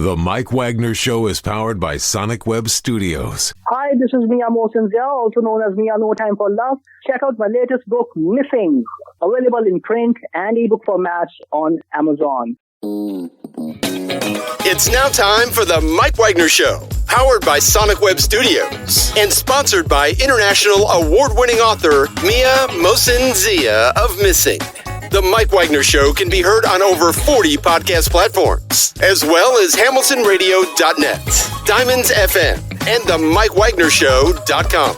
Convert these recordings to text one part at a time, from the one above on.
The Mike Wagner Show is powered by Sonic Web Studios. Hi, this is Mia Mosinzia, also known as Mia No Time for Love. Check out my latest book, Missing, available in print and ebook formats on Amazon. It's now time for The Mike Wagner Show, powered by Sonic Web Studios and sponsored by international award-winning author Mia Mosinzia of Missing. The Mike Wagner Show can be heard on over 40 podcast platforms, as well as HamiltonRadio.net, Diamonds FM, and themikewagnershow.com.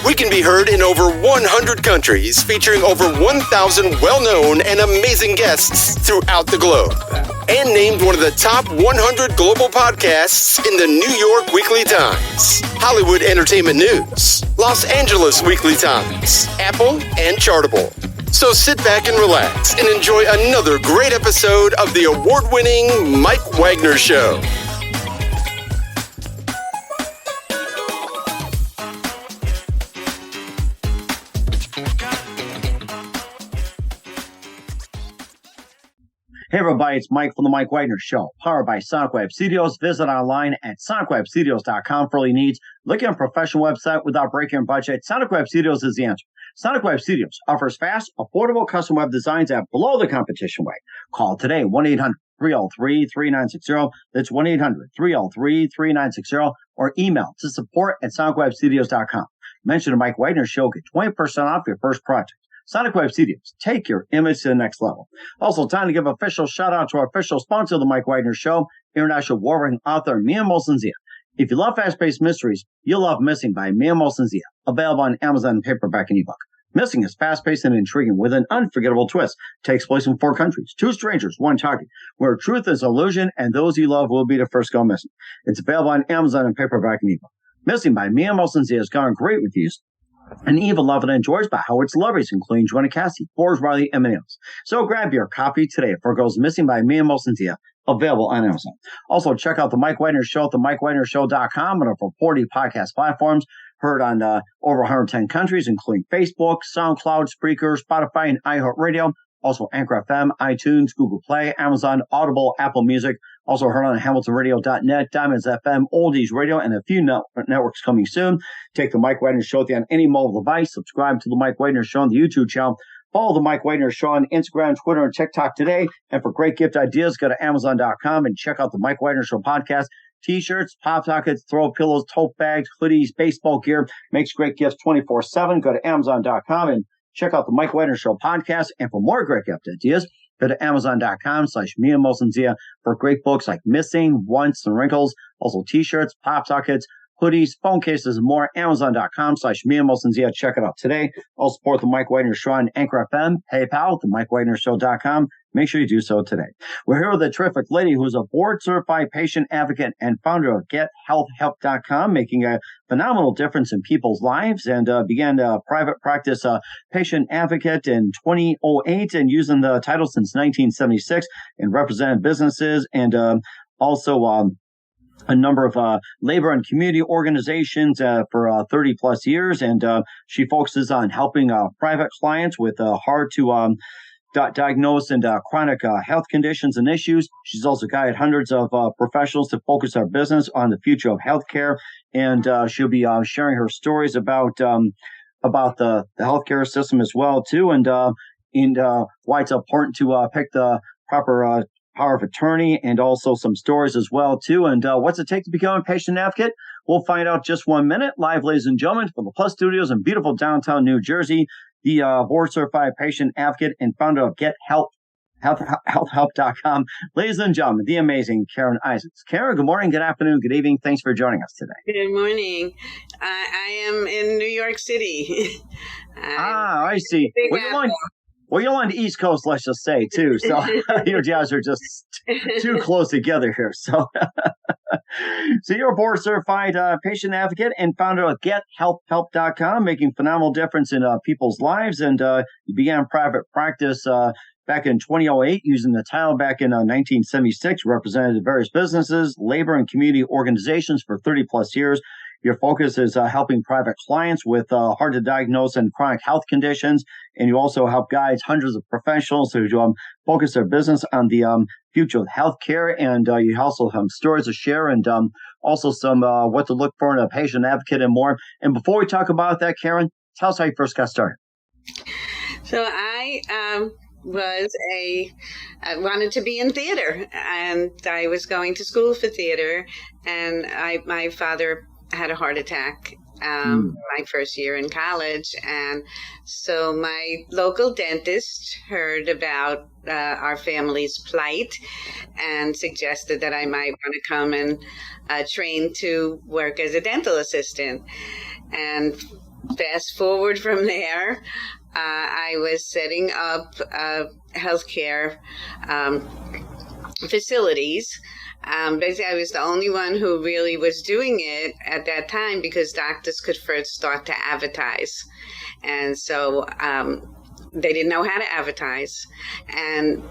We can be heard in over 100 countries, featuring over 1,000 well-known and amazing guests throughout the globe. And named one of the top 100 global podcasts in the New York Weekly Times, Hollywood Entertainment News, Los Angeles Weekly Times, Apple, and Chartable. So sit back and relax and enjoy another great episode of the award-winning Mike Wagner Show. Hey everybody, it's Mike from the Mike Wagner Show, powered by Sonic Web Studios. Visit online at sonicwebstudios.com for all your needs. Looking at a professional website without breaking your budget? Sonic Web Studios is the answer. Sonic Web Studios offers fast, affordable custom web designs at below the competition rate. Call today, 1-800-303-3960. That's 1-800-303-3960. Or email to support@sonicwebstudios.com. Mention the Mike Wagner Show, get 20% off your first project. Sonic Web Studios, take your image to the next level. Also, time to give an official shout-out to our official sponsor of the Mike Wagner Show, international award-winning author Mia Mosinzia. If you love fast-paced mysteries, you'll love Missing by Mia Mosinzia, available on Amazon paperback and ebook. Missing is fast-paced and intriguing with an unforgettable twist. Takes place in 4 countries, 2 strangers, 1 target, where truth is illusion and those you love will be the first go missing. It's available on Amazon and paperback and ebook. Missing by Mia Mosinzia has gotten great reviews, and even loved and enjoyed by Howard celebrities, including Joanna Cassie, Forbes Riley, and many others. So grab your copy today for Goes Missing by Mia Mosinzia, available on Amazon. Also, check out the Mike Wagner Show at themikewagnershow.com and over 40 podcast platforms, heard on over 110 countries, including Facebook, SoundCloud, Spreaker, Spotify, and iHeartradio. Also, Anchor FM, iTunes, Google Play, Amazon, Audible, Apple Music. Also heard on HamiltonRadio.net, Diamonds FM, Oldies Radio, and a few networks coming soon. Take the Mike Wagner Show on any mobile device. Subscribe to the Mike Wagner Show on the YouTube channel. Follow the Mike Wagner Show on Instagram, Twitter, and TikTok today. And for great gift ideas, go to Amazon.com and check out the Mike Wagner Show podcast. T-shirts, pop sockets, throw pillows, tote bags, hoodies, baseball gear. Makes great gifts 24/7. Go to Amazon.com and check out the Mike Wagner Show podcast. And for more great gift ideas, go to Amazon.com/Mia Mosinzia for great books like Missing, Once, and Wrinkles. Also T-shirts, pop sockets, hoodies, phone cases, and more. Amazon.com/Mia Mosinzia. Check it out today. Also support the Mike Wagner Show on Anchor FM, PayPal, themikewagnershow.com. Make sure you do so today. We're here with a terrific lady who is a board-certified patient advocate and founder of gethealthhelp.com, making a phenomenal difference in people's lives, and began a private practice patient advocate in 2008 and using the title since 1976 and represented businesses and also a number of labor and community organizations for 30 plus years. And she focuses on helping private clients with hard to diagnosed and chronic health conditions and issues. She's also guided hundreds of professionals to focus our business on the future of healthcare, and she'll be sharing her stories about the healthcare system as well too, and why it's important to pick the proper power of attorney, and also some stories as well too. And what's it take to become a patient advocate? We'll find out just 1 minute. Live, ladies and gentlemen, from the Plus Studios in beautiful downtown New Jersey, the board-certified patient advocate and founder of healthhelp.com. Ladies and gentlemen, the amazing Caryn Isaacs. Caryn, good morning, good afternoon, good evening. Thanks for joining us today. Good morning. I am in New York City. I see. Well, you're on the East Coast, let's just say, too. So your jobs are just too close together here. So, so you're a board-certified patient advocate and founder of gethealthhelp.com, making phenomenal difference in people's lives. And you began private practice back in 2008, using the title back in 1976, represented various businesses, labor and community organizations for 30 plus years. Your focus is helping private clients with hard to diagnose and chronic health conditions. And you also help guide hundreds of professionals who focus their business on the future of healthcare. And you also have stories to share and also some what to look for in a patient advocate and more. And before we talk about that, Caryn, tell us how you first got started. So I wanted to be in theater, and I was going to school for theater, and my father had a heart attack my first year in college, and so my local dentist heard about our family's plight and suggested that I might want to come and train to work as a dental assistant. And fast forward from there, I was setting up healthcare facilities. Basically, I was the only one who really was doing it at that time because doctors could first start to advertise. And so they didn't know how to advertise. And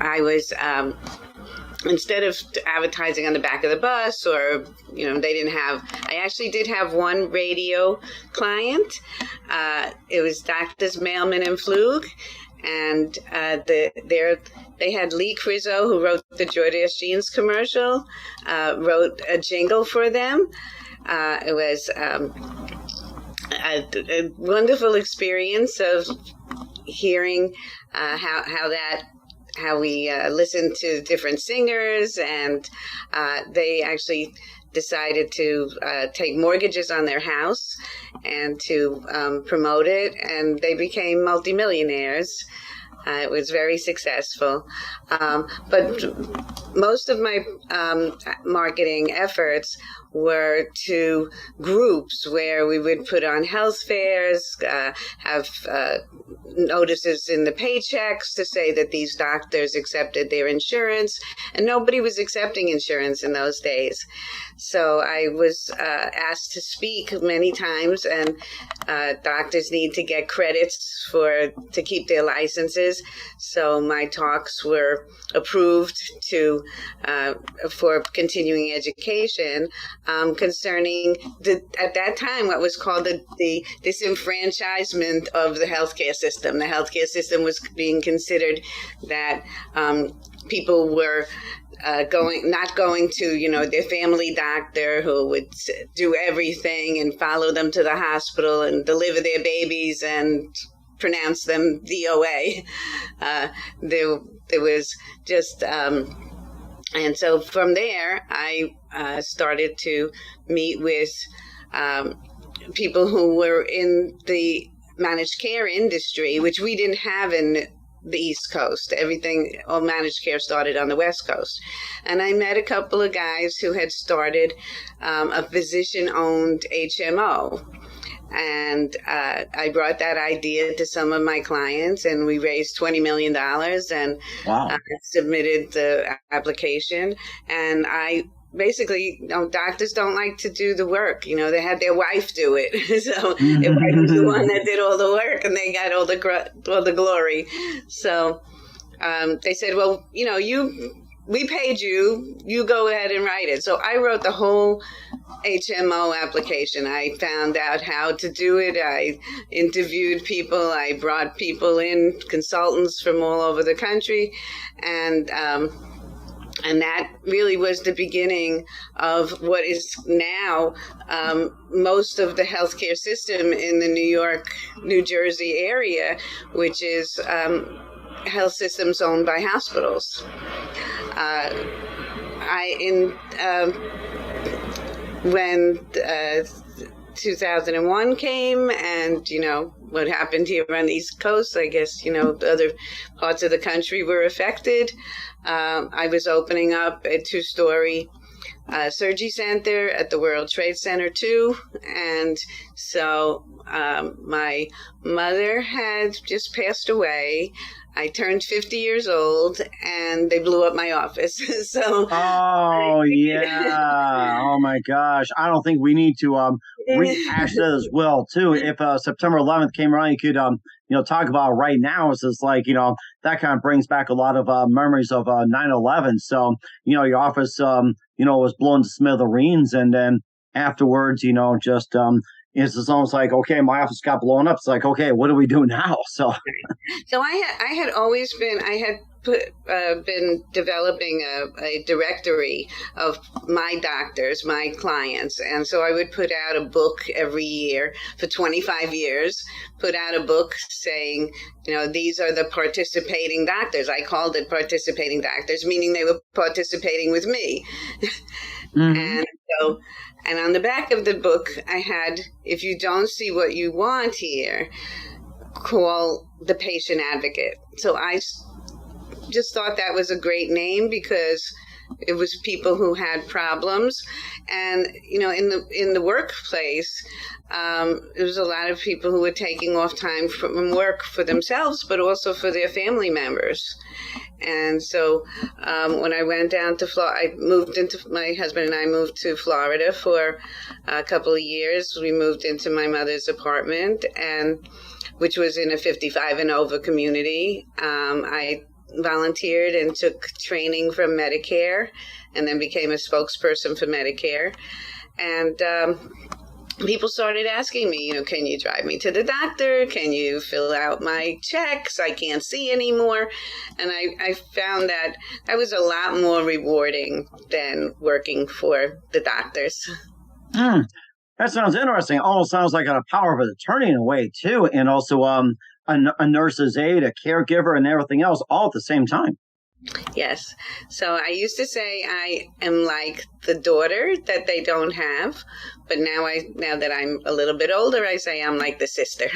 I was, instead of advertising on the back of the bus or, I actually did have one radio client. It was Doctors Mailman and Flug. And they had Lee Crizzo, who wrote the Jordache Jeans commercial, wrote a jingle for them. It was a wonderful experience of hearing how we listened to different singers, and they actually decided to take mortgages on their house and to promote it, and they became multimillionaires. It was very successful. But most of my marketing efforts were to groups where we would put on health fairs, have notices in the paychecks to say that these doctors accepted their insurance, and nobody was accepting insurance in those days. So I was asked to speak many times, and doctors need to get credits to keep their licenses. So my talks were approved for continuing education concerning at that time what was called the disenfranchisement of the healthcare system. The healthcare system was being considered that people were not going to, their family doctor who would do everything and follow them to the hospital and deliver their babies and pronounce them DOA. There was just, and so from there, I started to meet with people who were in the managed care industry, which we didn't have in the East Coast. All managed care started on the West Coast. And I met a couple of guys who had started a physician-owned HMO. And I brought that idea to some of my clients, and we raised $20 million and submitted the application. And I basically, doctors don't like to do the work. They had their wife do it. So it was the one that did all the work, and they got all the glory. So they said, well, we paid you, you go ahead and write it. So I wrote the whole HMO application. I found out how to do it. I interviewed people. I brought people in, consultants from all over the country. And that really was the beginning of what is now most of the healthcare system in the New York, New Jersey area, which is health systems owned by hospitals. When 2001 came and, what happened here on the East Coast, I guess, other parts of the country were affected. I was opening up a 2-story surgery center at the World Trade Center too. And so my mother had just passed away. I turned 50 years old, and they blew up my office. So. Oh yeah! Oh my gosh! I don't think we need to rehash that as well too. If September 11th came around, you could talk about right now. It's just like that kind of brings back a lot of memories of 9/11. So your office was blown to smithereens, and then afterwards, it's almost like, okay, my office got blown up. It's like, okay, what do we do now? So I had always been, been developing a directory of my doctors, my clients. And so I would put out a book every year for 25 years, put out a book saying, these are the participating doctors. I called it participating doctors, meaning they were participating with me. Mm-hmm. And on the back of the book, I had, if you don't see what you want here, call the patient advocate. So I just thought that was a great name because it was people who had problems. And, in the workplace, there was a lot of people who were taking off time from work for themselves, but also for their family members. And so when I went down to Florida, my husband and I moved to Florida for a couple of years. We moved into my mother's apartment, which was in a 55 and over community. I volunteered and took training from Medicare and then became a spokesperson for Medicare. And people started asking me, can you drive me to the doctor? Can you fill out my checks? I can't see anymore. And I found that was a lot more rewarding than working for the doctors. That sounds interesting. Almost sounds like a power of attorney in a way, too. And also a nurse's aide, a caregiver, and everything else all at the same time. Yes. So I used to say I am like the daughter that they don't have, but now that I'm a little bit older, I say I'm like the sister.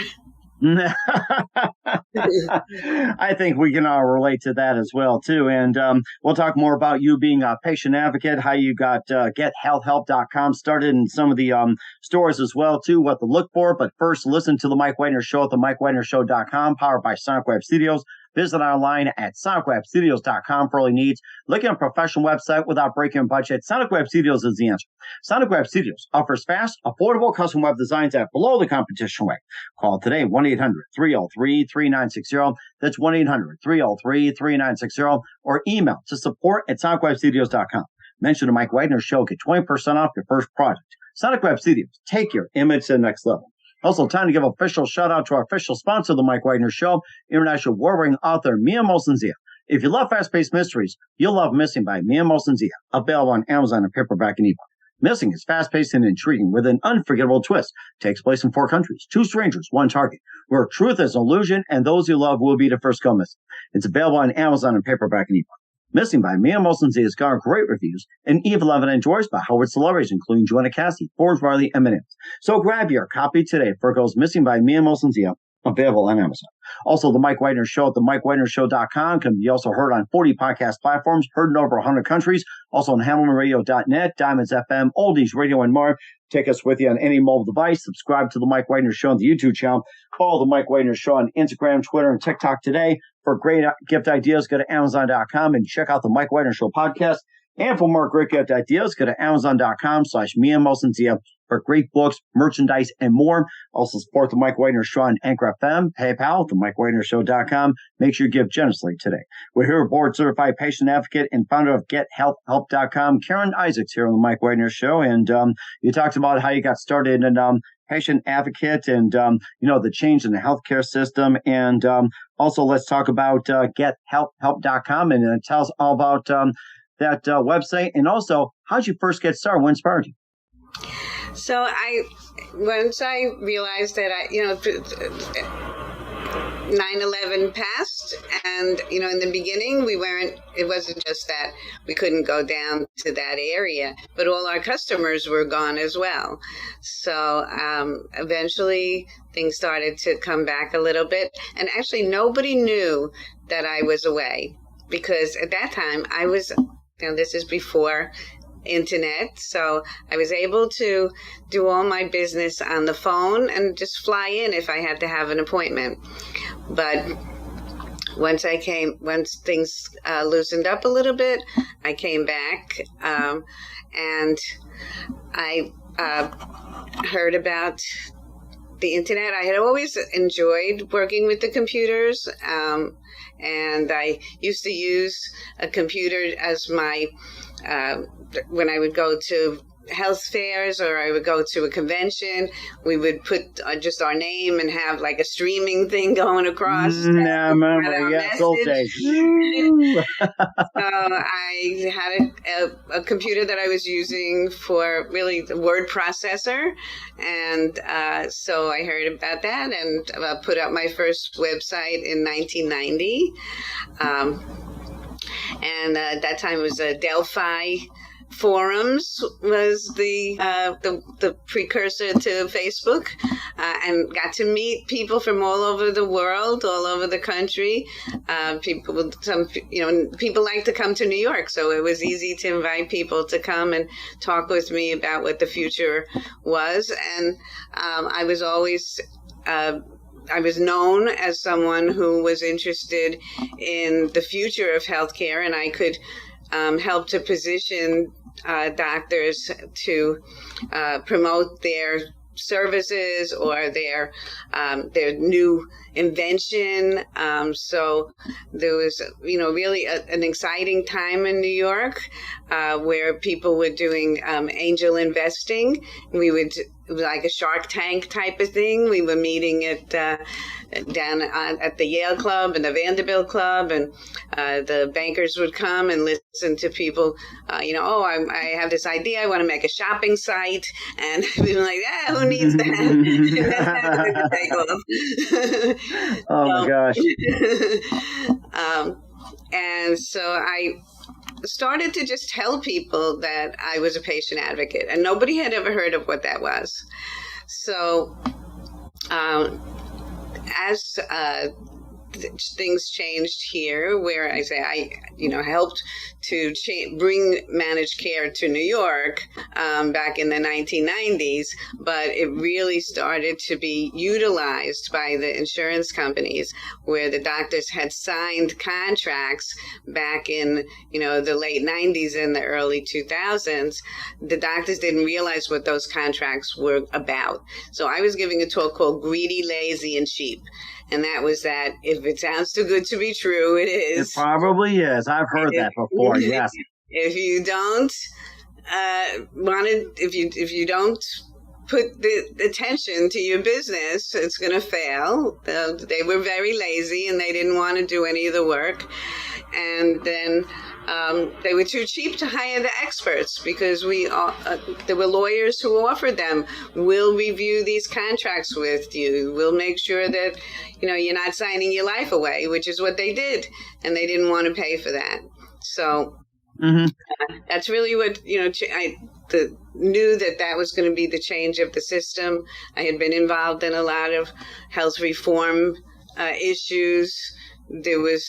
I think we can all relate to that as well, too. And we'll talk more about you being a patient advocate, how you got gethealthhelp.com started, and some of the stores as well, too, what to look for. But first, listen to The Mike Wagner Show at themikewagnershow.com, powered by Sonic Web Studios. Visit online at sonicwebstudios.com for all your needs. Looking at a professional website without breaking a budget, Sonic Web Studios is the answer. Sonic Web Studios offers fast, affordable custom web designs at below the competition rate. Call today, 1-800-303-3960. That's 1-800-303-3960. Or email to support@sonicwebstudios.com. Mention the Mike Wagner Show. Get 20% off your first project. Sonic Web Studios. Take your image to the next level. Also, time to give an official shout-out to our official sponsor of the Mike Wagner Show, international award-winning author Mia Mosensia. If you love fast-paced mysteries, you'll love Missing by Mia Mosensia, available on Amazon and paperback and ebook. Missing is fast-paced and intriguing with an unforgettable twist. Takes place in 4 countries, 2 strangers, 1 target, where truth is an illusion and those you love will be the first go missing. It's available on Amazon and paperback and ebook. Missing by Mia Mosensia has garnered great reviews and even loved and enjoyed by Howard celebrities, including Joanna Cassidy, Forbes Riley, and many. So grab your copy today for it goes Missing by Mia Mosensia, available on Amazon. Also, The Mike Wagner Show at themikewagnershow.com can be also heard on 40 podcast platforms, heard in over 100 countries. Also on HamiltonRadio.net, Diamonds FM, Oldies Radio, and more. Take us with you on any mobile device. Subscribe to The Mike Wagner Show on the YouTube channel. Follow The Mike Wagner Show on Instagram, Twitter, and TikTok today. For great gift ideas, go to Amazon.com and check out The Mike Wagner Show podcast. And for more great gift ideas, go to Amazon.com/Mia Mosensia for great books, merchandise, and more. Also support The Mike Wagner Show on Anchor FM, PayPal, themikewagnershow.com. Make sure you give generously today. We're here with board-certified patient advocate and founder of gethealthhelp.com, Carynissacs, here on The Mike Wagner Show. And you talked about how you got started in patient advocate and, the change in the healthcare system. And also let's talk about gethealthhelp.com and tell us all about that website. And also, how'd you first get started? What inspired you? So once I realized that 9/11 passed, and in the beginning it wasn't just that we couldn't go down to that area, but all our customers were gone as well. So eventually things started to come back a little bit, and actually nobody knew that I was away, because at that time I was, this is before internet, so I was able to do all my business on the phone and just fly in if I had to have an appointment. But once things loosened up a little bit, I came back and I heard about the internet. I had always enjoyed working with the computers, and I used to use a computer as my when I would go to health fairs, or I would go to a convention, we would put just our name and have like a streaming thing going across. I remember, yes, old days. So I had a computer that I was using for really the word processor, and so I heard about that and put up my first website in 1990. And at that time it was a Delphi forums was the precursor to Facebook, and got to meet people from all over the world, all over the country. People like to come to New York, so it was easy to invite people to come and talk with me about what the future was. And I was always I was known as someone who was interested in the future of healthcare, and I could help to position doctors to promote their services or their new invention. So there was, really an exciting time in New York where people were doing angel investing. It was like a Shark Tank type of thing. We were meeting down at the Yale Club and the Vanderbilt Club, and the bankers would come and listen to people. I have this idea. I want to make a shopping site, and we were like, "Yeah, who needs that?" Oh my gosh! And so I started to just tell people that I was a patient advocate, and nobody had ever heard of what that was. So as things changed here, where I helped to bring managed care to New York back in the 1990s, but it really started to be utilized by the insurance companies, where the doctors had signed contracts back in the late 90s and the early 2000s. The doctors didn't realize what those contracts were about. So I was giving a talk called Greedy, Lazy, and Cheap. And that was that if it sounds too good to be true, it is. It probably is. I've heard that before, yes. If you don't if you don't put the attention to your business, it's going to fail. They were very lazy and they didn't want to do any of the work. And then they were too cheap to hire the experts, because there were lawyers who offered them, "We'll review these contracts with you. We'll make sure that you're not signing your life away," which is what they did, and they didn't want to pay for that. So that's really what I knew that was going to be the change of the system. I had been involved in a lot of health reform issues. There was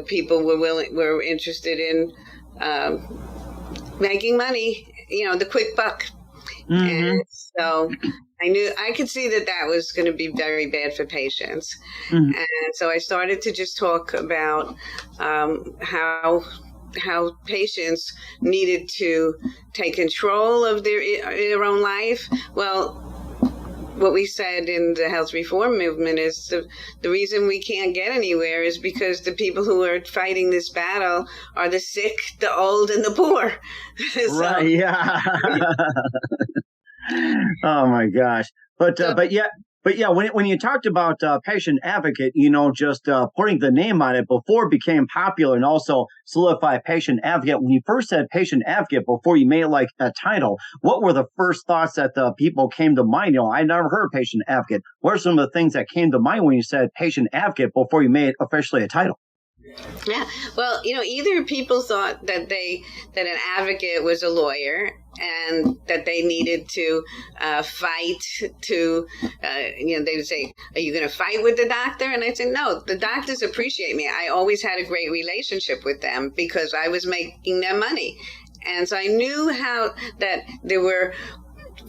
people were interested in making money, the quick buck. And so I could see that was going to be very bad for patients. And so I started to just talk about how patients needed to take control of their own life. Well, what we said in the health reform movement is the reason we can't get anywhere is because the people who are fighting this battle are the sick, the old, and the poor. Right, yeah. Oh my gosh. But when you talked about patient advocate, just putting the name on it before it became popular and also solidified patient advocate, when you first said patient advocate before you made it like a title, what were the first thoughts that the people came to mind? I never heard of patient advocate. What are some of the things that came to mind when you said patient advocate before you made it officially a title? Yeah, well, either people thought that an advocate was a lawyer and that they needed to fight to, they would say, "Are you going to fight with the doctor?" And I'd say, "No, the doctors appreciate me. I always had a great relationship with them because I was making them money." And so I knew how that there were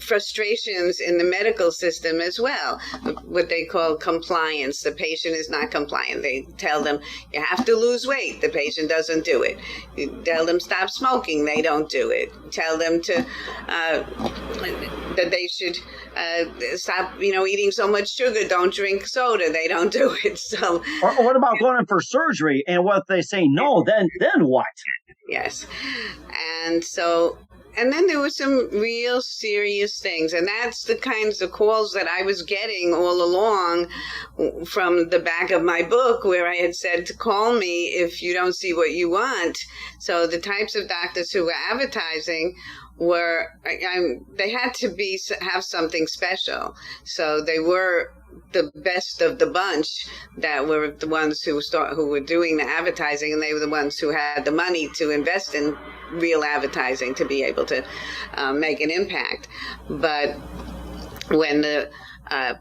frustrations in the medical system as well, what they call compliance. The patient is not compliant. They tell them, "You have to lose weight." The patient doesn't do it. You tell them stop smoking. They don't do it. Tell them to that they should stop eating so much sugar. Don't drink soda. They don't do it. So or what about going in for surgery, and what if they say no, then what? Yes. And so And then there were some real serious things. And that's the kinds of calls that I was getting all along from the back of my book, where I had said to call me if you don't see what you want. So the types of doctors who were advertising were, they had to have something special. So they were the best of the bunch that were the ones who were doing the advertising, and they were the ones who had the money to invest in real advertising to be able to make an impact. But when the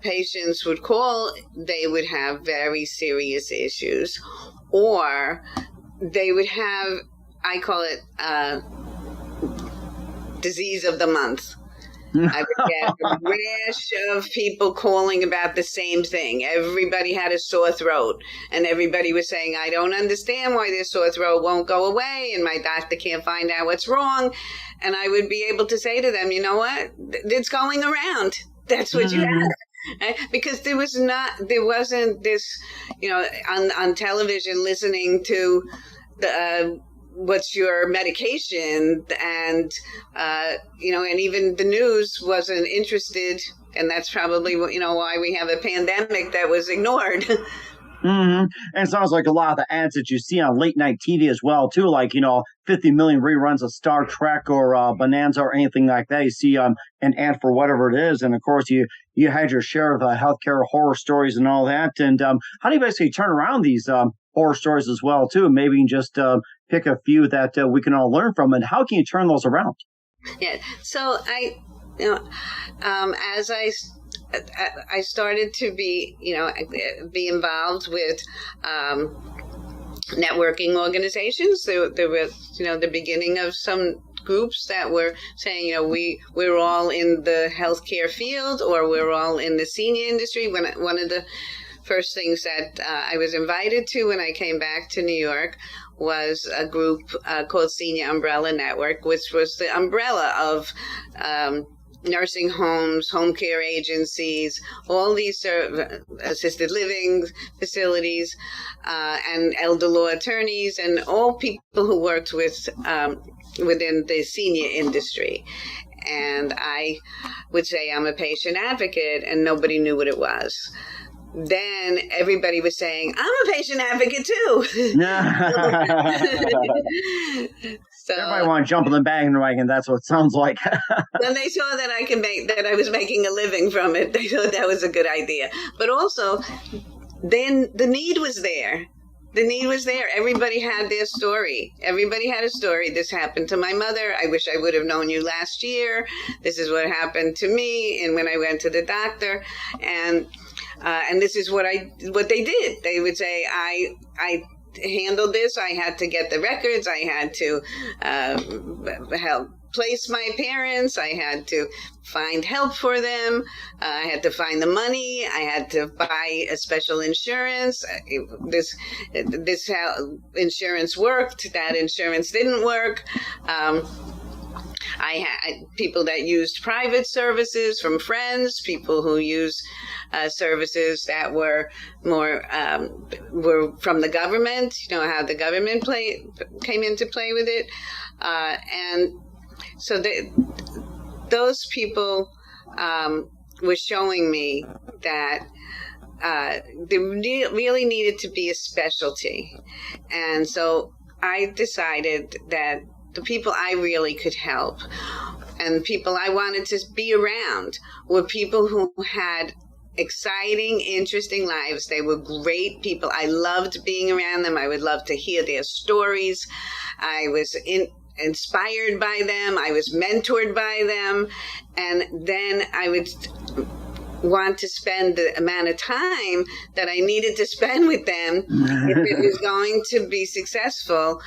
patients would call, they would have very serious issues, or they would have, I call it disease of the month. I would get a rash of people calling about the same thing. Everybody had a sore throat, and everybody was saying, I don't understand why this sore throat won't go away, and my doctor can't find out what's wrong. And I would be able to say to them, you know what? It's going around. That's what you have. Because there wasn't this, on television listening to the what's your medication, and and even the news wasn't interested, and that's probably why we have a pandemic that was ignored. Mm-hmm. And it sounds like a lot of the ads that you see on late night TV as well, too, like 50 million reruns of Star Trek or Bonanza or anything like that. You see an ad for whatever it is, and of course you had your share of healthcare horror stories and all that. And how do you basically turn around these horror stories as well, too? Maybe you can just pick a few that we can all learn from, and how can you turn those around? Yeah. So as I started to be involved with networking organizations. There was, the beginning of some groups that were saying, we're all in the healthcare field, or we're all in the senior industry. One of the first things that I was invited to when I came back to New York was a group called Senior Umbrella Network, which was the umbrella of nursing homes, home care agencies, all these assisted living facilities, and elder law attorneys, and all people who worked within the senior industry. And I would say I'm a patient advocate, and nobody knew what it was. Then everybody was saying, I'm a patient advocate too. So everybody want to jump in the bandwagon. That's what it sounds like. When they saw that I was making a living from it, they thought that was a good idea. But also, then the need was there. The need was there. Everybody had their story. Everybody had a story. This happened to my mother. I wish I would have known you last year. This is what happened to me. And when I went to the doctor, and this is what they did. They would say, I handled this. I had to get the records. I had to help place my parents. I had to find help for them. I had to find the money. I had to buy a special insurance. This how insurance worked. That insurance didn't work. I had people that used private services from friends, people who used services that were more were from the government. How the government came into play with it, and so those people were showing me that there really needed to be a specialty, and so I decided that the people I really could help and people I wanted to be around were people who had exciting, interesting lives. They were great people. I loved being around them. I would love to hear their stories. I was inspired by them. I was mentored by them. And then I would want to spend the amount of time that I needed to spend with them if it was going to be successful,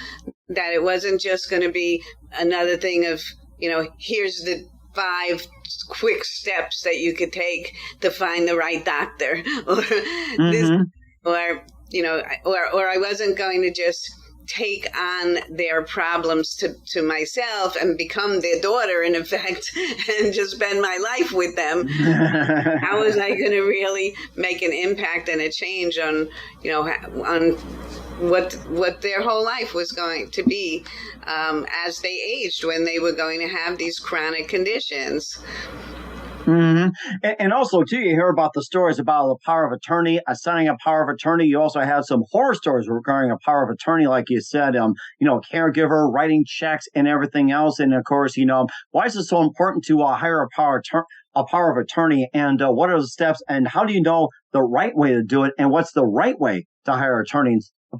that it wasn't just going to be another thing of, here's the 5 quick steps that you could take to find the right doctor, or this, or I wasn't going to just take on their problems to myself and become their daughter, in effect, and just spend my life with them. How was I going to really make an impact and a change on what their whole life was going to be as they aged, when they were going to have these chronic conditions. Mm-hmm. And also, too, you hear about the stories about the power of attorney, assigning a power of attorney. You also have some horror stories regarding a power of attorney, like you said, caregiver, writing checks and everything else. And of course, why is it so important to hire a power of attorney? And what are the steps? And how do you know the right way to do it? And what's the right way to hire a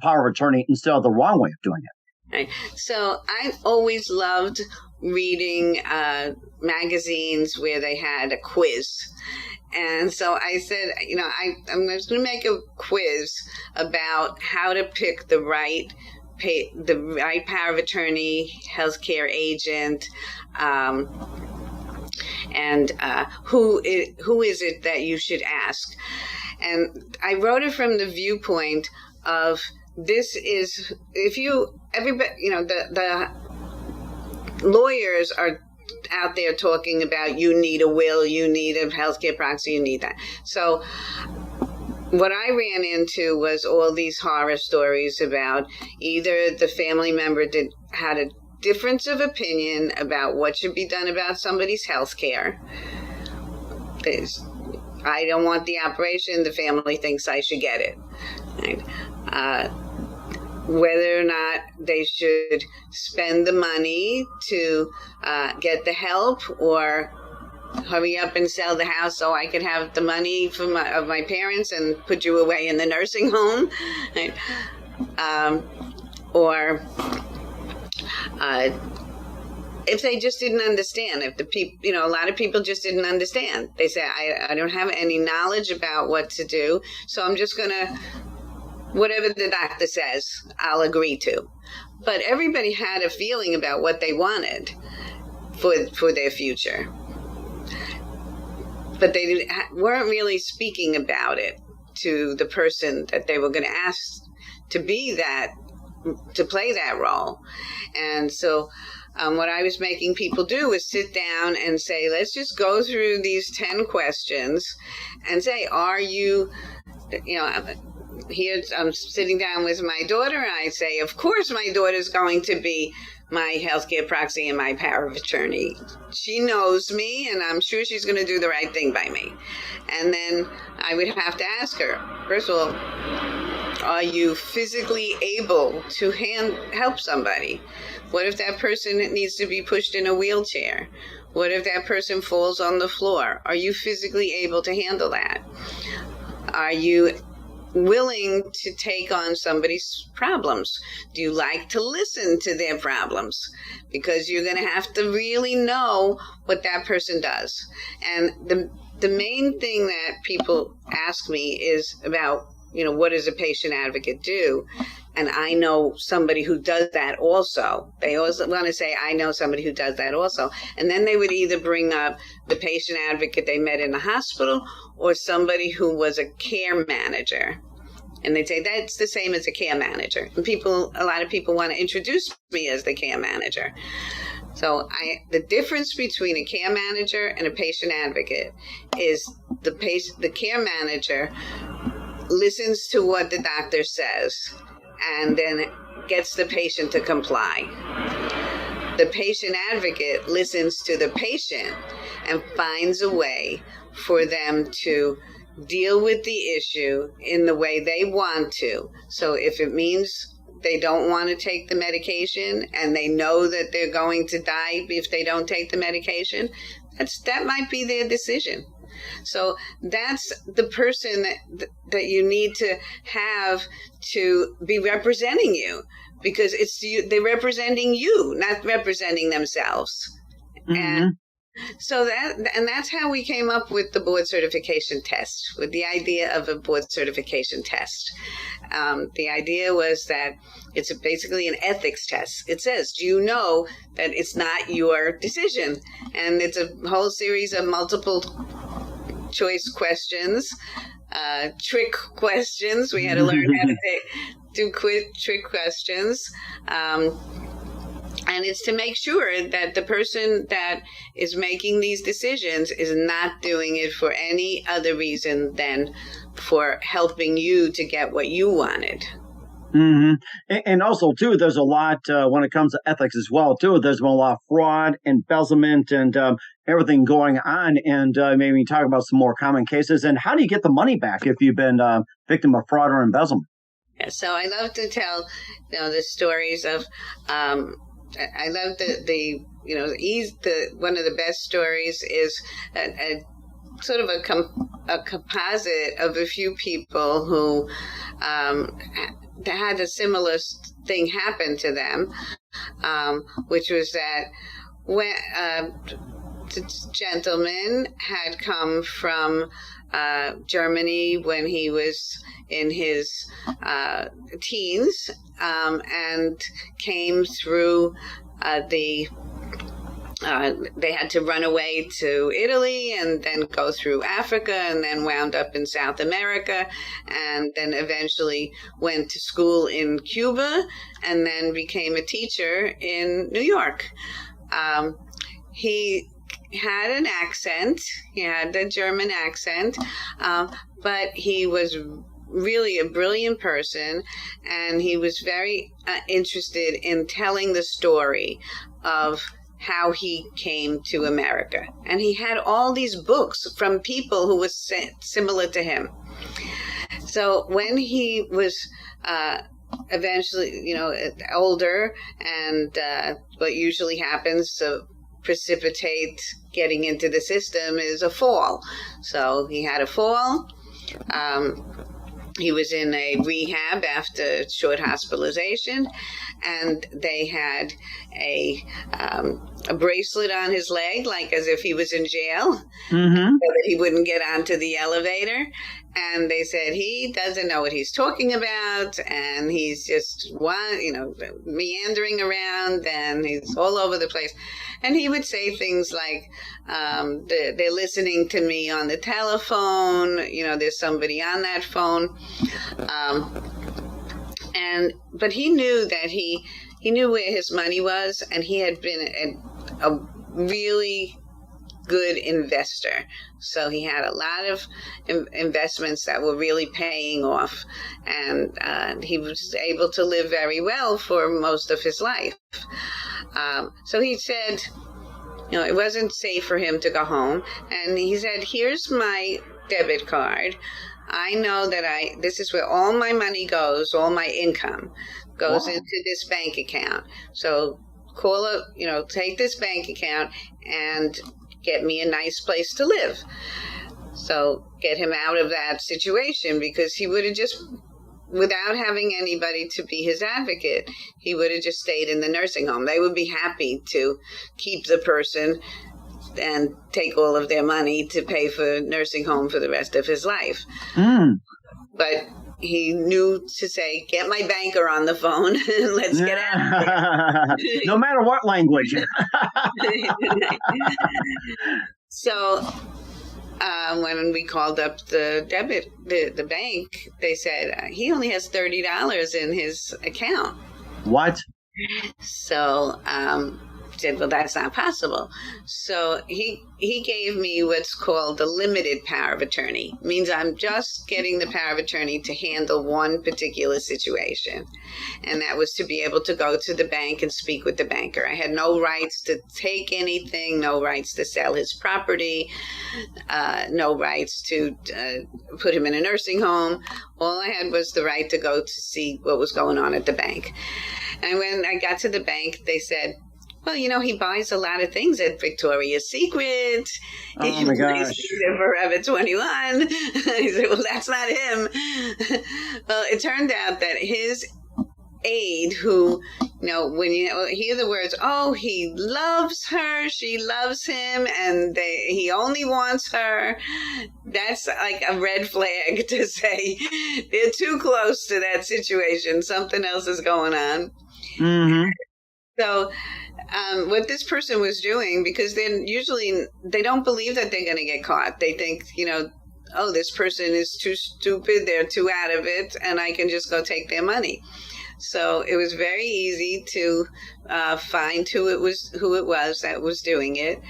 power of attorney instead of the wrong way of doing it? Right. So I always loved reading magazines where they had a quiz. And so I said, I'm just going to make a quiz about how to pick the right power of attorney, healthcare agent, and who is it that you should ask. And I wrote it from the viewpoint of, this is, the lawyers are out there talking about, you need a will, you need a healthcare proxy, you need that. So what I ran into was all these horror stories about either the family member had a difference of opinion about what should be done about somebody's health care. I don't want the operation, the family thinks I should get it. Right? Whether or not they should spend the money to get the help, or hurry up and sell the house so I could have the money of my parents and put you away in the nursing home. Right? Or if they just didn't understand, if the people, a lot of people just didn't understand. They say, I don't have any knowledge about what to do, so I'm just going to, whatever the doctor says, I'll agree to. But everybody had a feeling about what they wanted for their future. But they weren't really speaking about it to the person that they were going to ask to play that role. And so what I was making people do was sit down and say, let's just go through these 10 questions and say, are you, here I'm sitting down with my daughter, and I say, of course my daughter's going to be my healthcare proxy and my power of attorney. She knows me, and I'm sure she's going to do the right thing by me. And then I would have to ask her, first of all, are you physically able to help somebody? What if that person needs to be pushed in a wheelchair? What if that person falls on the floor? Are you physically able to handle that? Are you willing to take on somebody's problems? Do you like to listen to their problems? Because you're going to have to really know what that person does. And the main thing that people ask me is about, what does a patient advocate do? And I know somebody who does that also. They always want to say, I know somebody who does that also. And then they would either bring up the patient advocate they met in the hospital, or somebody who was a care manager. And they'd say, that's the same as a care manager. And a lot of people want to introduce me as the care manager. So the difference between a care manager and a patient advocate is the care manager listens to what the doctor says and then gets the patient to comply. The patient advocate listens to the patient and finds a way for them to deal with the issue in the way they want to. So if it means they don't want to take the medication and they know that they're going to die if they don't take the medication, that might be their decision. So that's the person that you need to have to be representing you, because they're representing you, not representing themselves. Mm-hmm. And so that's how we came up with the board certification test, with the idea of a board certification test. The idea was that it's basically an ethics test. It says, do you know that it's not your decision? And it's a whole series of multiple choice questions, trick questions. We had to learn how to do trick questions. And it's to make sure that the person that is making these decisions is not doing it for any other reason than for helping you to get what you wanted. And also, too, there's a lot when it comes to ethics as well, too. There's been a lot of fraud, embezzlement, and everything going on. And maybe talk about some more common cases. And how do you get the money back if you've been victim of fraud or embezzlement? Yeah, so I love to tell, the stories of. I love the one of the best stories is a sort of a composite of a few people who had a similar thing happen to them, which was that when the gentleman had come from Germany when he was in his teens, and came through they had to run away to Italy and then go through Africa and then wound up in South America and then eventually went to school in Cuba and then became a teacher in New York. He had an accent. He had a German accent, but he was really a brilliant person, and he was very interested in telling the story of how he came to America. And he had all these books from people who was similar to him. So when he was eventually, older, and what usually happens to precipitate getting into the system is a fall. So he had a fall. He was in a rehab after short hospitalization, and they had a bracelet on his leg, like as if he was in jail, so that he wouldn't get onto the elevator. And they said he doesn't know what he's talking about, and he's just meandering around, and he's all over the place. And he would say things like, they're listening to me on the telephone, there's somebody on that phone. But he knew that he knew where his money was, and he had been a really good investor. So he had a lot of investments that were really paying off, and he was able to live very well for most of his life. So he said, it wasn't safe for him to go home, and he said, here's my debit card. I know that this is where all my money goes, all my income goes into this bank account. So take this bank account and get me a nice place to live. So get him out of that situation, because he would have just, without having anybody to be his advocate, he would have just stayed in the nursing home. They would be happy to keep the person and take all of their money to pay for nursing home for the rest of his life. But he knew to say, get my banker on the phone and let's get out of here. No matter what language. So when we called up the bank, they said he only has $30 in his account. What? So said, well, that's not possible. So he gave me what's called the limited power of attorney. It means I'm just getting the power of attorney to handle one particular situation. And that was to be able to go to the bank and speak with the banker. I had no rights to take anything, no rights to sell his property, no rights to put him in a nursing home. All I had was the right to go to see what was going on at the bank. And when I got to the bank, they said, well, he buys a lot of things at Victoria's Secret. Oh, my gosh. Forever 21. I said, well, that's not him. Well, it turned out that his aide, who, when you hear the words, oh, he loves her, she loves him, and he only wants her, that's like a red flag to say they're too close to that situation. Something else is going on. So what this person was doing, because then usually they don't believe that they're going to get caught. They think, oh, this person is too stupid, they're too out of it, and I can just go take their money. So it was very easy to find who it was that was doing it.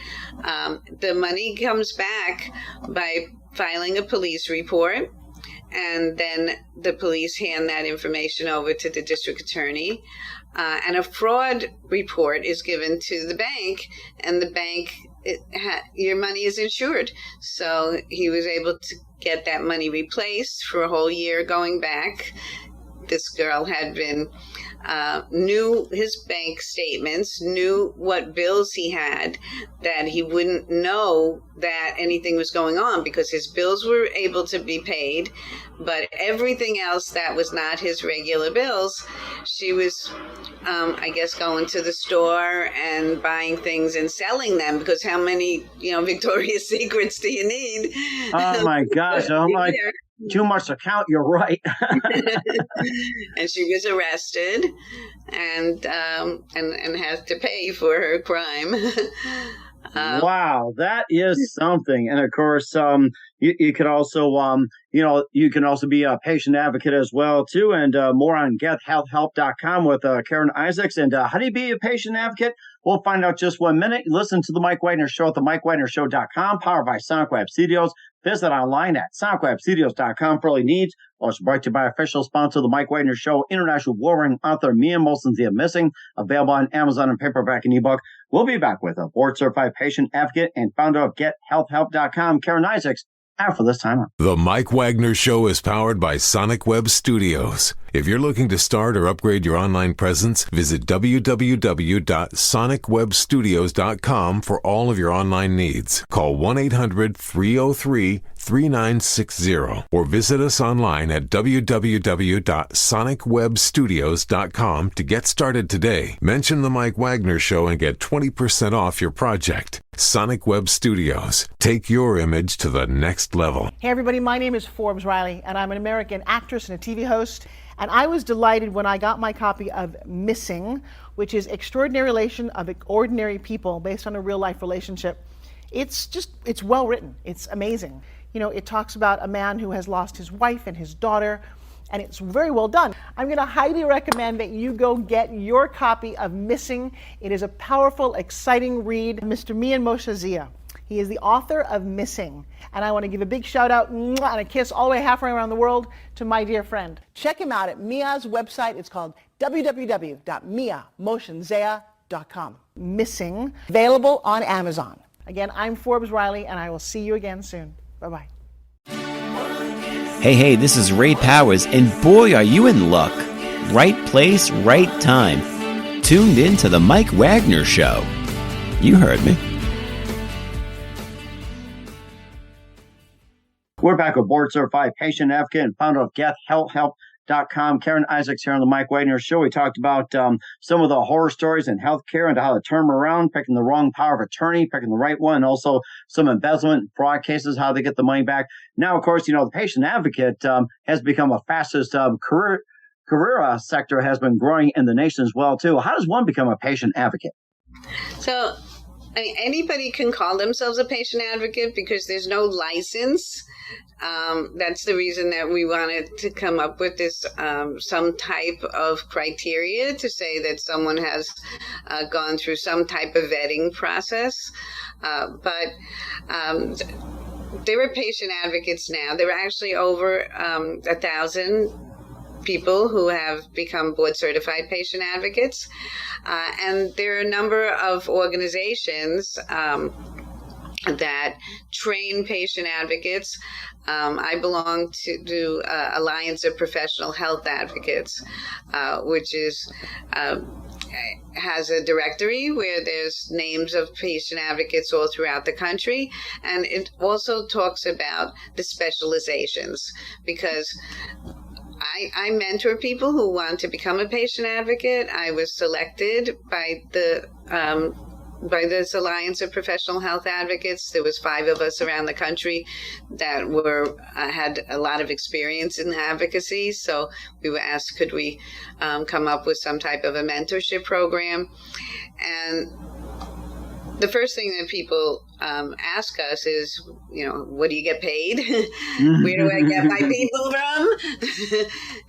The money comes back by filing a police report, and then the police hand that information over to the district attorney, and a fraud report is given to the bank, and the bank, your money is insured. So he was able to get that money replaced for a whole year going back. This girl had been, knew his bank statements, knew what bills he had, that he wouldn't know that anything was going on because his bills were able to be paid, but everything else that was not his regular bills, she was, I guess, going to the store and buying things and selling them, because how many, Victoria's Secrets do you need? Oh my gosh. Too much to count. You're right. And she was arrested and has to pay for her crime. Wow, that is something. And of course, you could also, you can also be a patient advocate as well too. And more on gethealthhelp.com with Carynisaacs. And how do you be a patient advocate? We'll find out just 1 minute. Listen to the Mike Wagner Show at themikewagnershow.com, powered by Sonic Web Studios. Visit online at sonicwebstudios.com for all your needs. Also brought to you by official sponsor, the Mike Wagner Show, international award-winning author Mia Molson's Missing, available on Amazon and paperback and ebook. We'll be back with a board-certified patient advocate and founder of gethealthhelp.com, Carynisaacs, after this time. The Mike Wagner Show is powered by Sonic Web Studios. If you're looking to start or upgrade your online presence, visit www.sonicwebstudios.com for all of your online needs. Call 1-800-303-3960 or visit us online at www.sonicwebstudios.com to get started today. Mention The Mike Wagner Show and get 20% off your project. Sonic Web Studios. Take your image to the next level. Hey everybody, my name is Forbes Riley, and I'm an American actress and a TV host. And I was delighted when I got my copy of Missing, which is Extraordinary Relation of Ordinary People based on a real life relationship. It's well written. It's amazing. It talks about a man who has lost his wife and his daughter, and it's very well done. I'm going to highly recommend that you go get your copy of Missing. It is a powerful, exciting read. Mr. Mian Moshe Zia. He is the author of Missing. And I want to give a big shout out and a kiss all the way halfway around the world to my dear friend. Check him out at Mia's website. It's called www.miamotionsea.com. Missing, available on Amazon. Again, I'm Forbes Riley, and I will see you again soon. Bye-bye. Hey, this is Ray Powers, and boy, are you in luck. Right place, right time. Tuned in to The Mike Wagner Show. You heard me. We're back with board-certified patient advocate and founder of gethealthhelp.com, Carynisaacs, here on the Mike Wagner Show. We talked about some of the horror stories in healthcare and how to turn them around, picking the wrong power of attorney, picking the right one, and also some embezzlement, fraud cases, how they get the money back. Now, of course, the patient advocate has become a fastest career sector, has been growing in the nation as well, too. How does one become a patient advocate? So, anybody can call themselves a patient advocate because there's no license. That's the reason that we wanted to come up with this, some type of criteria to say that someone has gone through some type of vetting process. But there are patient advocates now. There are actually over 1,000 people who have become board certified patient advocates. And there are a number of organizations that train patient advocates. I belong to Alliance of Professional Health Advocates, which is has a directory where there's names of patient advocates all throughout the country. And it also talks about the specializations, because I mentor people who want to become a patient advocate. I was selected by this Alliance of Professional Health Advocates. There was 5 of us around the country that had a lot of experience in advocacy. So we were asked, could we come up with some type of a mentorship program? And the first thing that people ask us is, what do you get paid? Where do I get my people from?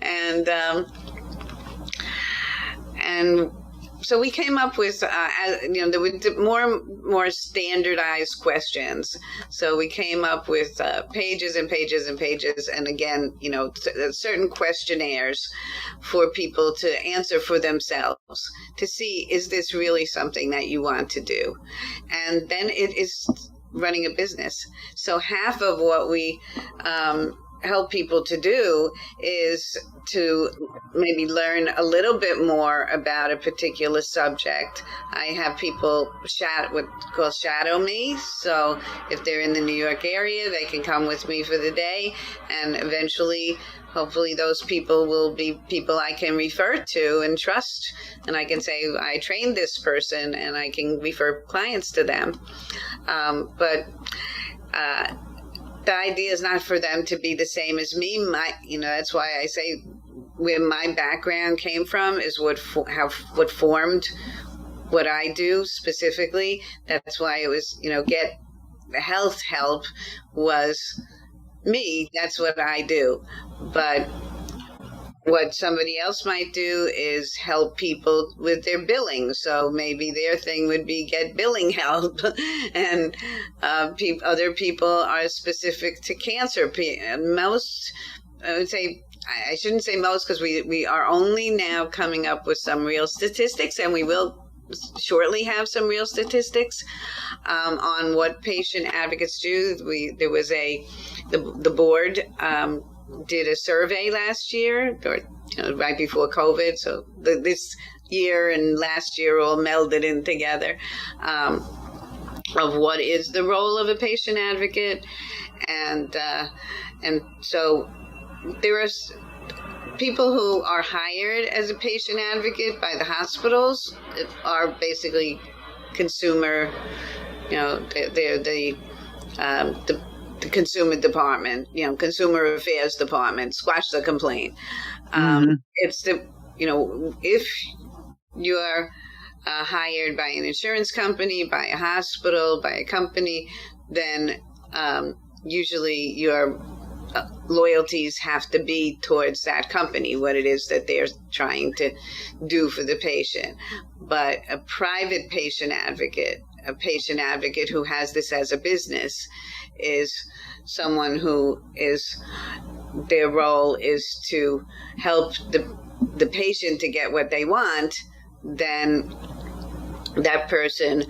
And so we came up with, there were more standardized questions. So we came up with pages and pages and pages, and again, certain questionnaires for people to answer for themselves to see, is this really something that you want to do? And then it is running a business. So half of what we help people to do is to maybe learn a little bit more about a particular subject. I have people shadow me. So if they're in the New York area, they can come with me for the day, and eventually, hopefully, those people will be people I can refer to and trust, and I can say, I trained this person, and I can refer clients to them. But the idea is not for them to be the same as me. That's why I say where my background came from is what formed what I do specifically. That's why it was, get the health help was me. That's what I do. But what somebody else might do is help people with their billing. So maybe their thing would be get billing help. And other people are specific to cancer. Most, I would say, I shouldn't say most, because we are only now coming up with some real statistics, and we will shortly have some real statistics on what patient advocates do. There was the board did a survey last year, or right before COVID. So this year and last year all melded in together, of what is the role of a patient advocate, and so there are people who are hired as a patient advocate by the hospitals are basically consumer. They're the consumer department, consumer affairs department, squash the complaint. It's if you're hired by an insurance company, by a hospital, by a company, then usually your loyalties have to be towards that company, what it is that they're trying to do for the patient. But a private patient advocate, a patient advocate who has this as a business, is someone who their role is to help the patient to get what they want. Then that person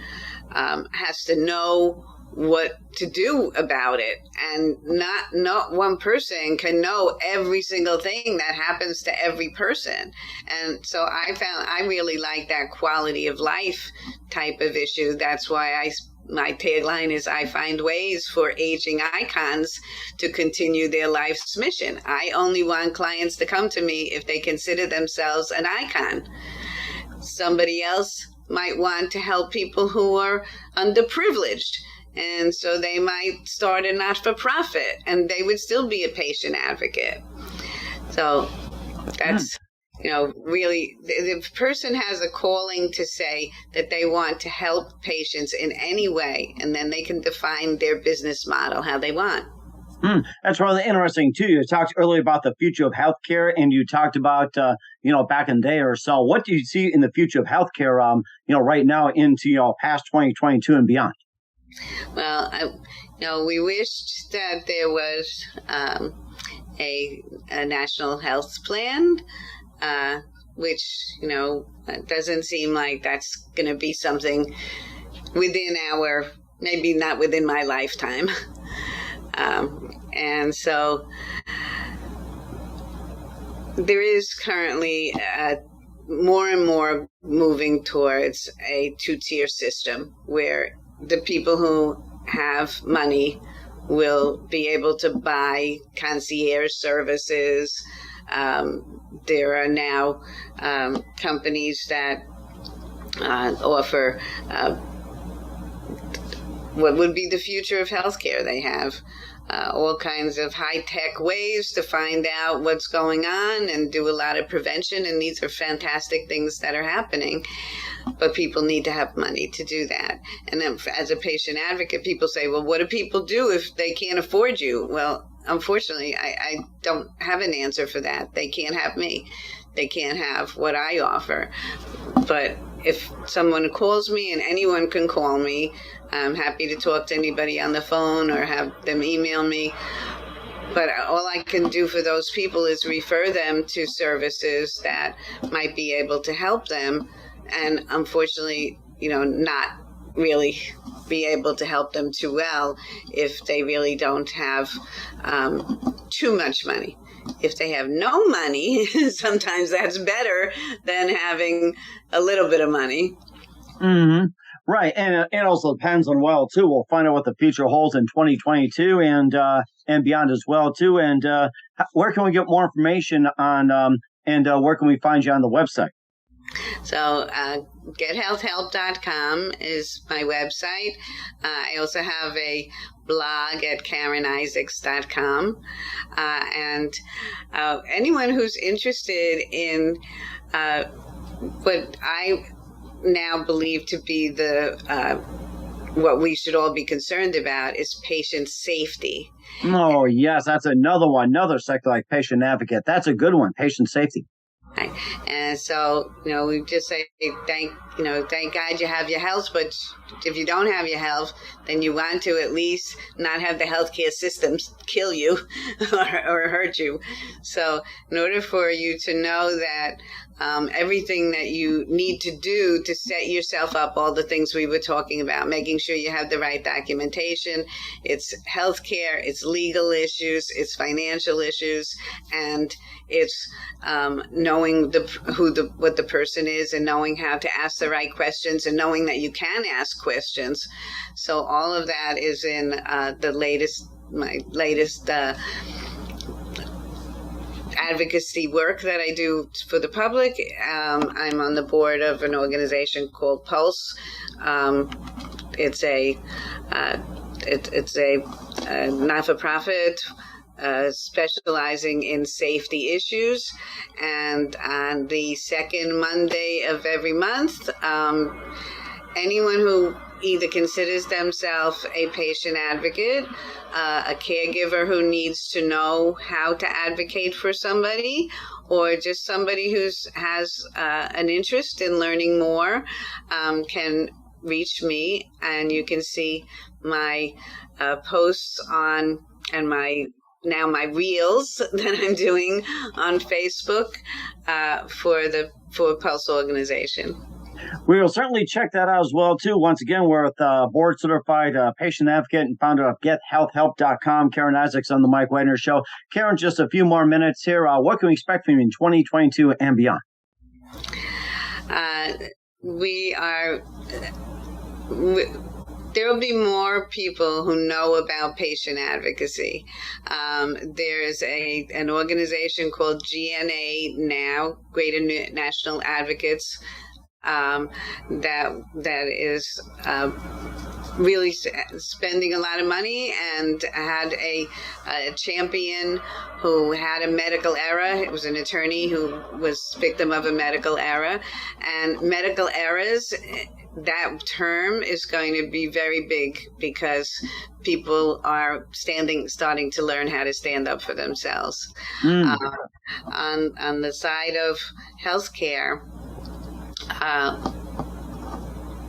has to know what to do about it, and not one person can know every single thing that happens to every person. And so I really like that quality of life type of issue. That's why my tagline is, I find ways for aging icons to continue their life's mission. I only want clients to come to me if they consider themselves an icon. Somebody else might want to help people who are underprivileged, and so they might start a not-for-profit, and they would still be a patient advocate. So that's, really, the person has a calling to say that they want to help patients in any way, and then they can define their business model how they want. That's really interesting, too. You talked earlier about the future of healthcare, and you talked about, back in the day or so. What do you see in the future of healthcare, right now into, past 2022 and beyond? Well, we wished that there was a national health plan, which, doesn't seem like that's going to be something within maybe not within my lifetime. And so there is currently more and more moving towards a two-tier system where the people who have money will be able to buy concierge services. There are now companies that offer what would be the future of healthcare. They have all kinds of high-tech ways to find out what's going on and do a lot of prevention, and these are fantastic things that are happening, but people need to have money to do that. And then as a patient advocate, people say, well, what do people do if they can't afford you? Well, unfortunately, I don't have an answer for that. They can't have me. They can't have what I offer. But if someone calls me, and anyone can call me, I'm happy to talk to anybody on the phone or have them email me. But all I can do for those people is refer them to services that might be able to help them. And unfortunately, not really be able to help them too well if they really don't have too much money. If they have no money, sometimes that's better than having a little bit of money. Mm-hmm. Right, and it also depends on too. We'll find out what the future holds in 2022 and beyond as well too. And where can we get more information on? And where can we find you on the website? So gethealthhelp.com is my website. I also have a blog at carynissacs.com. And anyone who's interested in what I now believe to be what we should all be concerned about is patient safety. Oh, yes, that's another sector like patient advocate. That's a good one, patient safety. Right. And so, we just say, thank God you have your health, but if you don't have your health, then you want to at least not have the healthcare systems kill you or hurt you. So in order for you to know that everything that you need to do to set yourself up, all the things we were talking about, making sure you have the right documentation, it's healthcare, it's legal issues, it's financial issues, and it's knowing what the person is, and knowing how to ask the right questions, and knowing that you can ask questions. So all of that is in my latest advocacy work that I do for the public. I'm on the board of an organization called Pulse. It's a not-for-profit specializing in safety issues, and on the second Monday of every month, anyone who either considers themselves a patient advocate, a caregiver who needs to know how to advocate for somebody, or just somebody who has an interest in learning more, can reach me, and you can see my posts and my reels that I'm doing on Facebook for Pulse organization. We will certainly check that out as well, too. Once again, we're with board-certified patient advocate and founder of gethealthhelp.com, Caryn Isaacs on the Mike Wagner Show. Caryn, just a few more minutes here. What can we expect from you in 2022 and beyond? There will be more people who know about patient advocacy. There is an organization called GNA now, Greater National Advocates, that is really spending a lot of money, and had a champion who had a medical error. It was an attorney who was victim of a medical error, and medical errors, that term is going to be very big because people are starting to learn how to stand up for themselves. On the side of healthcare,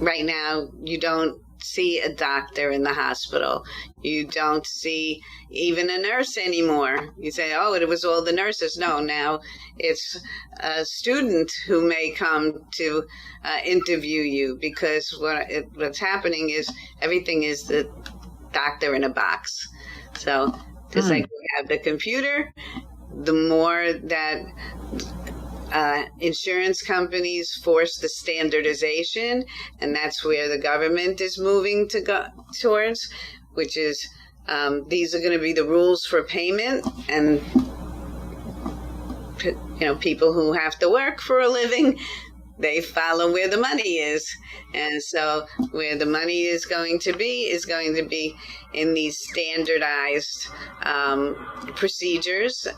right now, you don't see a doctor in the hospital. You don't see even a nurse anymore. You say, oh, it was all the nurses. No, now it's a student who may come to interview you, because what's happening is everything is the doctor in a box. So just like we have the computer, the more that insurance companies force the standardization, and that's where the government is moving to go towards, which is these are going to be the rules for payment, and people who have to work for a living, they follow where the money is. And so where the money is going to be in these standardized procedures.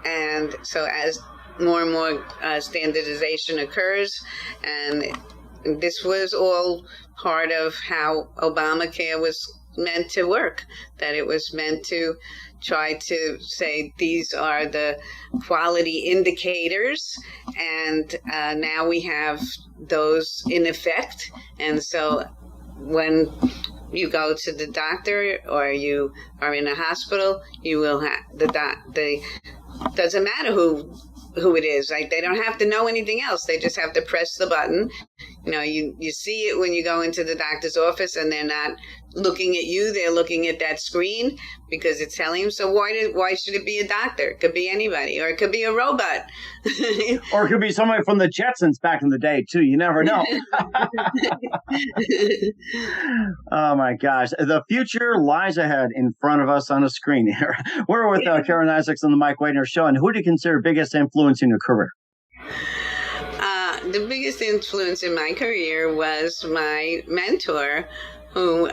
And so as more and more standardization occurs, and this was all part of how Obamacare was meant to work, that it was meant to try to say these are the quality indicators, and now we have those in effect. And so when you go to the doctor or you are in a hospital, you will have doesn't matter who it is. Like, they don't have to know anything else. They just have to press the button. You know, you see it when you go into the doctor's office, and they're not looking at you, they're looking at that screen because it's telling them. So why should it be a doctor? It could be anybody, or it could be a robot. Or it could be somebody from the Jetsons back in the day, too. You never know. Oh, my gosh. The future lies ahead in front of us on a screen here. We're with Carynissacs on the Mike Wagner Show. And who do you consider biggest influence in your career? The biggest influence in my career was my mentor, who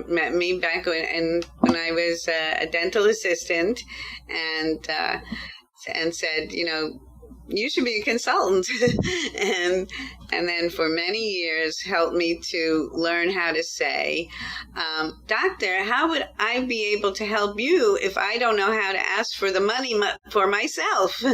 met me back when I was a dental assistant, and said, you know, you should be a consultant. and then for many years helped me to learn how to say, doctor, how would I be able to help you if I don't know how to ask for the money for myself? So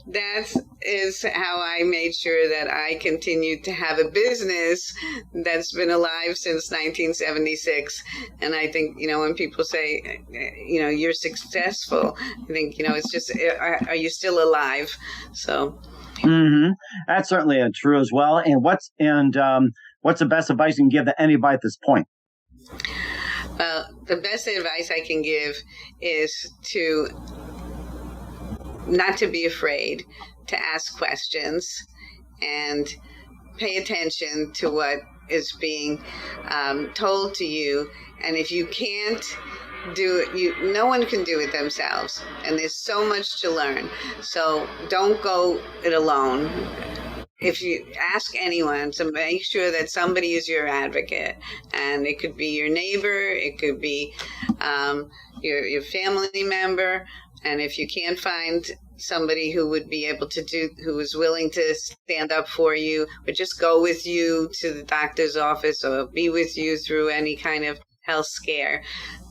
that is how I made sure that I continued to have a business that's been alive since 1976. And I think, you know, when people say, you know, you're successful, I think, you know, it's just, are you still alive? So. Mm-hmm. That's certainly true as well. And what's the best advice you can give to anybody at this point? Well, the best advice I can give is to not to be afraid to ask questions and pay attention to what is being told to you. And if you can't do it, no one can do it themselves, and there's so much to learn. So don't go it alone. If you ask anyone, to make sure that somebody is your advocate, and it could be your neighbor, it could be your family member, and if you can't find somebody who would be able to who is willing to stand up for you, or just go with you to the doctor's office, or be with you through any kind of health scare,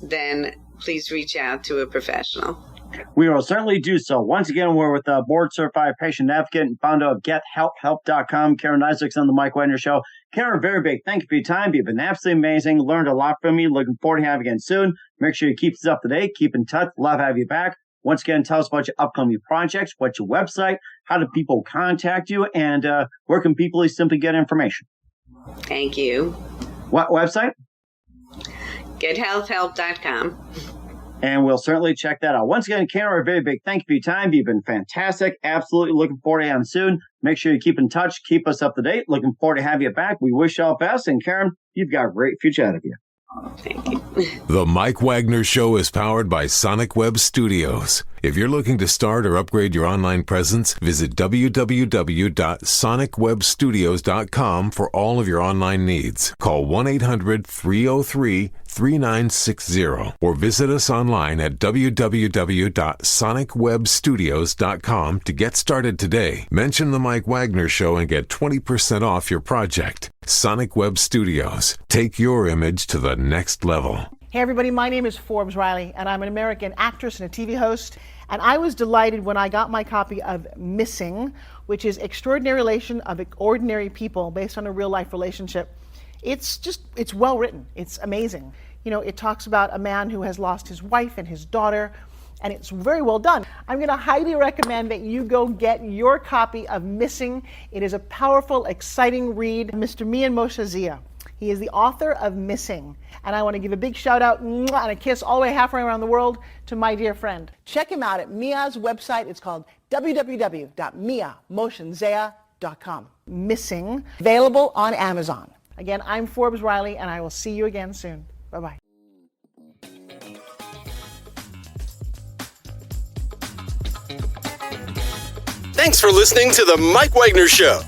then please reach out to a professional. We will certainly do so. Once again, we're with a board-certified patient advocate and founder of gethealthhelp.com, Carynissacs on the Mike Wagner Show. Caryn, very big thank you for your time. You've been absolutely amazing. Learned a lot from you. Looking forward to having you again soon. Make sure you keep us up to date. Keep in touch. Love to have you back. Once again, tell us about your upcoming projects, what's your website, how do people contact you, and where can people simply get information? Thank you. What website? gethealthhelp.com. And we'll certainly check that out. Once again, Caryn, a very big thank you for your time. You've been fantastic. Absolutely looking forward to having you soon. Make sure you keep in touch. Keep us up to date. Looking forward to have you back. We wish you all the best. And Caryn, you've got a great future ahead of you. Thank you. The Mike Wagner Show is powered by Sonic Web Studios. If you're looking to start or upgrade your online presence, visit www.sonicwebstudios.com for all of your online needs. Call 1-800-303-3960 or visit us online at www.sonicwebstudios.com to get started today. Mention The Mike Wagner Show and get 20% off your project. Sonic Web Studios. Take your image to the next level. Hey everybody, my name is Forbes Riley, and I'm an American actress and a TV host. And I was delighted when I got my copy of Missing, which is Extraordinary Relation of Ordinary People based on a real life relationship. It's well written. It's amazing. You know, it talks about a man who has lost his wife and his daughter, and it's very well done. I'm going to highly recommend that you go get your copy of Missing. It is a powerful, exciting read. Mr. Mian Moshe Zia. He is the author of Missing. And I want to give a big shout out and a kiss all the way halfway around the world to my dear friend. Check him out at Mia's website. It's called www.miamoshenzea.com. Missing, available on Amazon. Again, I'm Forbes Riley, and I will see you again soon. Bye-bye. Thanks for listening to The Mike Wagner Show.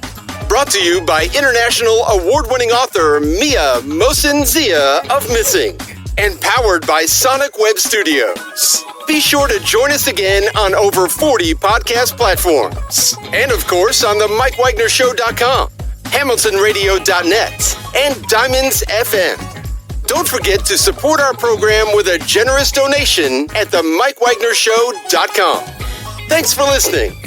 Brought to you by international award-winning author Mia Mosin-Zia of Missing, and powered by Sonic Web Studios. Be sure to join us again on over 40 podcast platforms, and of course on themikewagnershow.com. HamiltonRadio.net, and Diamonds FM. Don't forget to support our program with a generous donation at themikewagnershow.com. Thanks for listening.